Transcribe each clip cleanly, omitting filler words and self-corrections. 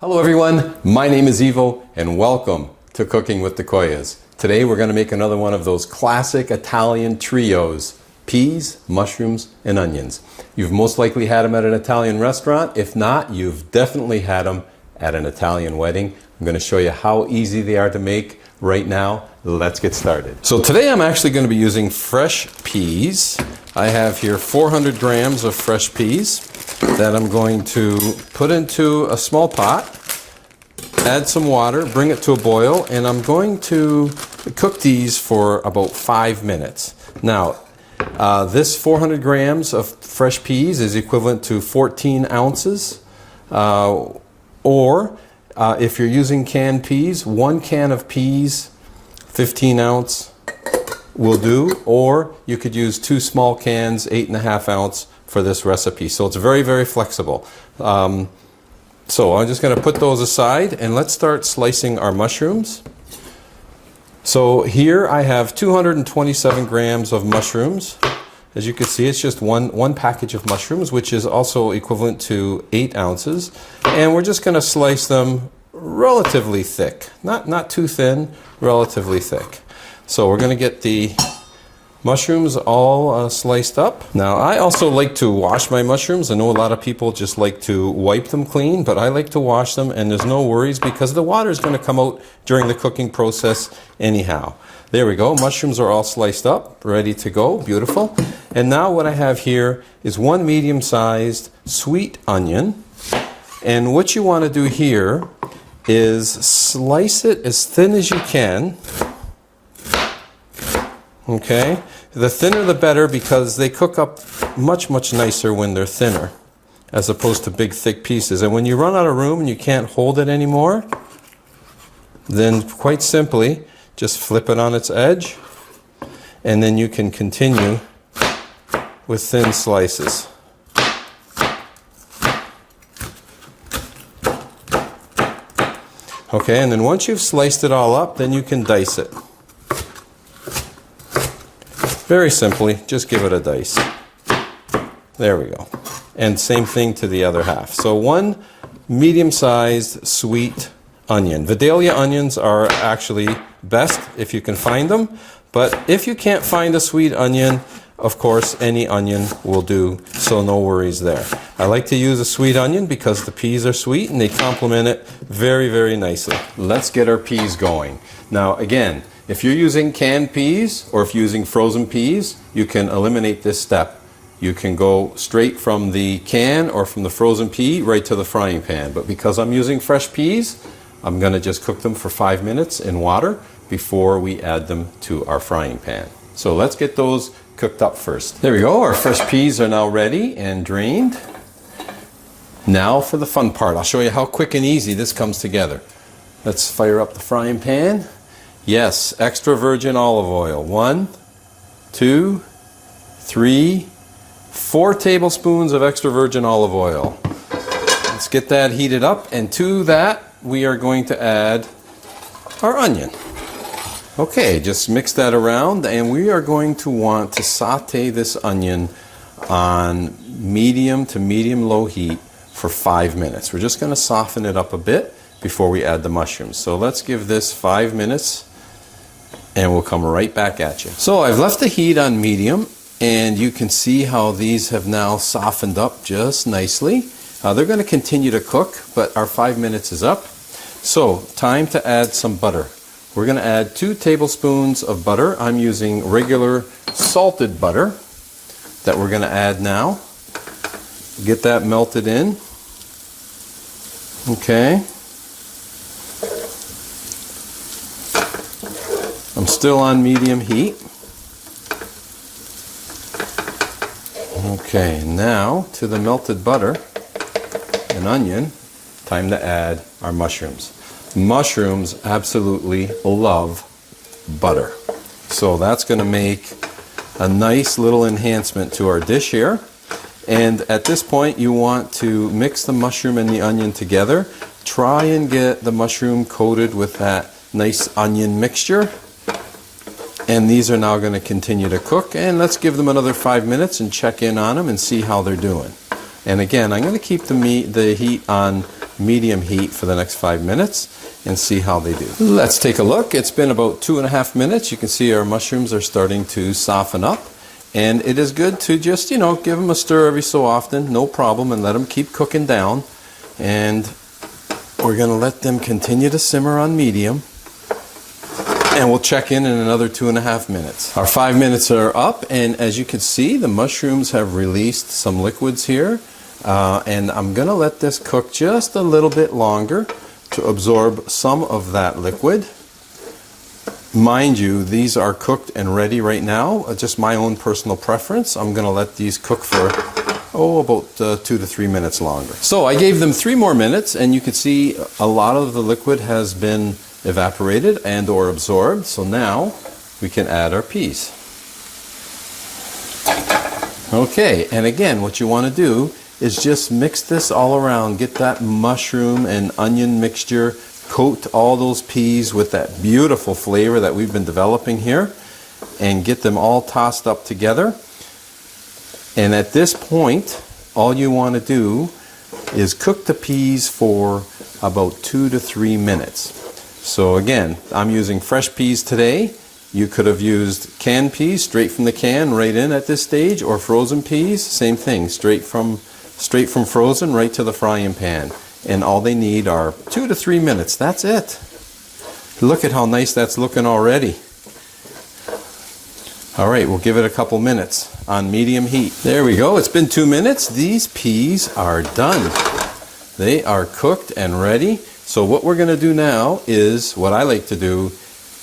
Hello everyone, my name is EVOO and welcome to Cooking with the Koyas. Today we're going to make another one of those classic Italian trios, peas, mushrooms, and onions. You've most likely had them at an Italian restaurant. If not, you've definitely had them at an Italian wedding. I'm going to show you how easy they are to make right now. Let's get started. So today I'm actually going to be using fresh peas. I have here 400 grams of fresh peas that I'm going to put into a small pot, add some water, bring it to a boil, and I'm going to cook these for about 5 minutes. Now, this 400 grams of fresh peas is equivalent to 14 ounces, or if you're using canned peas, 1 can of peas, 15 ounce will do, or you could use 2 small cans, 8.5 ounce for this recipe. So it's very, very flexible. So I'm just going to put those aside and let's start slicing our mushrooms. So here I have 227 grams of mushrooms. As you can see, it's just one package of mushrooms, which is also equivalent to 8 ounces. And we're just going to slice them relatively thick. Not too thin, relatively thick. So we're going to get the mushrooms all sliced up. Now I also like to wash my mushrooms. I know a lot of people just like to wipe them clean, but I like to wash them, and there's no worries because the water is going to come out during the cooking process anyhow. There we go. Mushrooms are all sliced up, ready to go. Beautiful. And now what I have here is 1 medium-sized sweet onion. And what you want to do here is slice it as thin as you can. Okay, the thinner the better because they cook up much nicer when they're thinner as opposed to big thick pieces. And when you run out of room and you can't hold it anymore, then quite simply just flip it on its edge and then you can continue with thin slices. Okay, and then once you've sliced it all up, then you can dice it. Very simply, just give it a dice. There we go. And same thing to the other half. So 1 medium-sized sweet onion. Vidalia onions are actually best if you can find them, but if you can't find a sweet onion, of course, any onion will do, so no worries there. I like to use a sweet onion because the peas are sweet and they complement it very, very nicely. Let's get our peas going. Now, again, if you're using canned peas or if you're using frozen peas, you can eliminate this step. You can go straight from the can or from the frozen pea right to the frying pan. But because I'm using fresh peas, I'm going to just cook them for 5 minutes in water before we add them to our frying pan. So let's get those cooked up first. There we go. Our fresh peas are now ready and drained. Now for the fun part. I'll show you how quick and easy this comes together. Let's fire up the frying pan. Yes, extra virgin olive oil. 1, 2, 3, 4 tablespoons of extra virgin olive oil. Let's get that heated up, and to that we are going to add our onion. Okay, just mix that around, and we are going to want to saute this onion on medium to medium-low heat for 5 minutes. We're just going to soften it up a bit before we add the mushrooms. So let's give this 5 minutes and we'll come right back at you. So I've left the heat on medium and you can see how these have now softened up just nicely. They're going to continue to cook, but our 5 minutes is up. So time to add some butter. We're going to add 2 tablespoons of butter. I'm using regular salted butter that we're going to add now. Get that melted in. Okay. I'm still on medium heat. Okay, now to the melted butter and onion, time to add our mushrooms. Mushrooms absolutely love butter. So that's going to make a nice little enhancement to our dish here. And at this point you want to mix the mushroom and the onion together. Try and get the mushroom coated with that nice onion mixture. And these are now going to continue to cook, and let's give them another 5 minutes and check in on them and see how they're doing. And again, I'm going to keep the heat on medium heat for the next 5 minutes and see how they do. Let's take a look. It's been about 2.5 minutes. You can see our mushrooms are starting to soften up. And it is good to just, you know, give them a stir every so often, no problem, and let them keep cooking down. And we're going to let them continue to simmer on medium. And we'll check in another 2.5 minutes. Our 5 minutes are up, and as you can see, the mushrooms have released some liquids here. And I'm going to let this cook just a little bit longer to absorb some of that liquid. Mind you, these are cooked and ready right now, just my own personal preference. I'm going to let these cook for, about 2 to 3 minutes longer. So I gave them 3 more minutes, and you can see a lot of the liquid has been evaporated and or absorbed. So now we can add our peas. Okay, and again, what you want to do is just mix this all around. Get that mushroom and onion mixture. Coat all those peas with that beautiful flavor that we've been developing here and get them all tossed up together. And at this point, all you want to do is cook the peas for about 2 to 3 minutes. So again, I'm using fresh peas today. You could have used canned peas straight from the can right in at this stage, or frozen peas, same thing, straight from frozen right to the frying pan. And all they need are 2 to 3 minutes. That's it. Look at how nice that's looking already. All right, we'll give it a couple minutes on medium heat. There we go. It's been 2 minutes. These peas are done. They are cooked and ready. So what we're going to do now is what I like to do.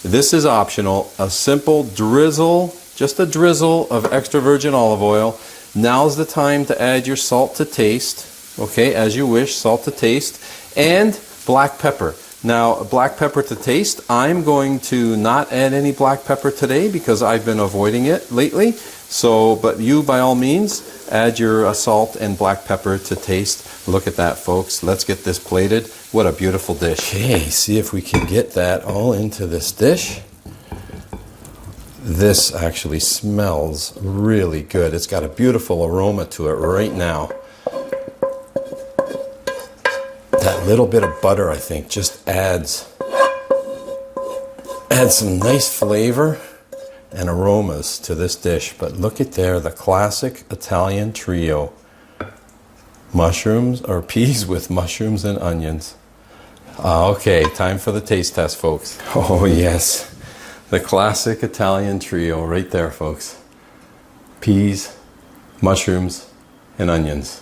This is optional. A simple drizzle, just a drizzle of extra virgin olive oil. Now's the time to add your salt to taste. Okay, as you wish, salt to taste, and black pepper. Now, black pepper to taste, I'm going to not add any black pepper today because I've been avoiding it lately. So, but you, by all means, add your salt and black pepper to taste. Look at that, folks. Let's get this plated. What a beautiful dish. Okay, see if we can get that all into this dish. This actually smells really good. It's got a beautiful aroma to it right now. That little bit of butter, I think, just adds some nice flavor and aromas to this dish. But look at there, the classic Italian trio. Mushrooms, or peas with mushrooms and onions. Okay, time for the taste test, folks. Oh yes, the classic Italian trio right there, folks. Peas, mushrooms, and onions.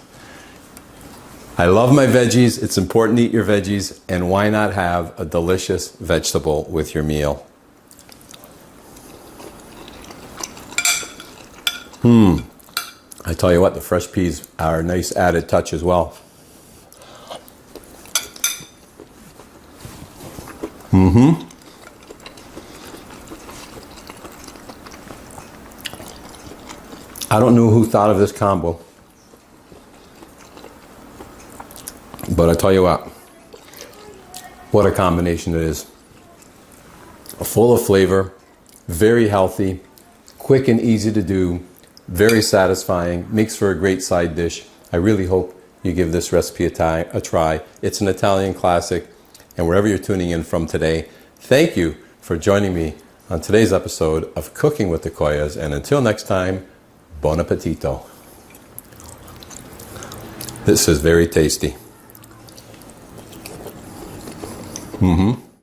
I love my veggies. It's important to eat your veggies, and why not have a delicious vegetable with your meal? I tell you what, the fresh peas are a nice added touch as well. I don't know who thought of this combo, but I tell you what a combination it is. Full of flavor, very healthy, quick and easy to do, very satisfying, makes for a great side dish. I really hope you give this recipe a try. It's an Italian classic, and wherever you're tuning in from today, thank you for joining me on today's episode of Cooking with the Koyas, and until next time, buon appetito. This is very tasty.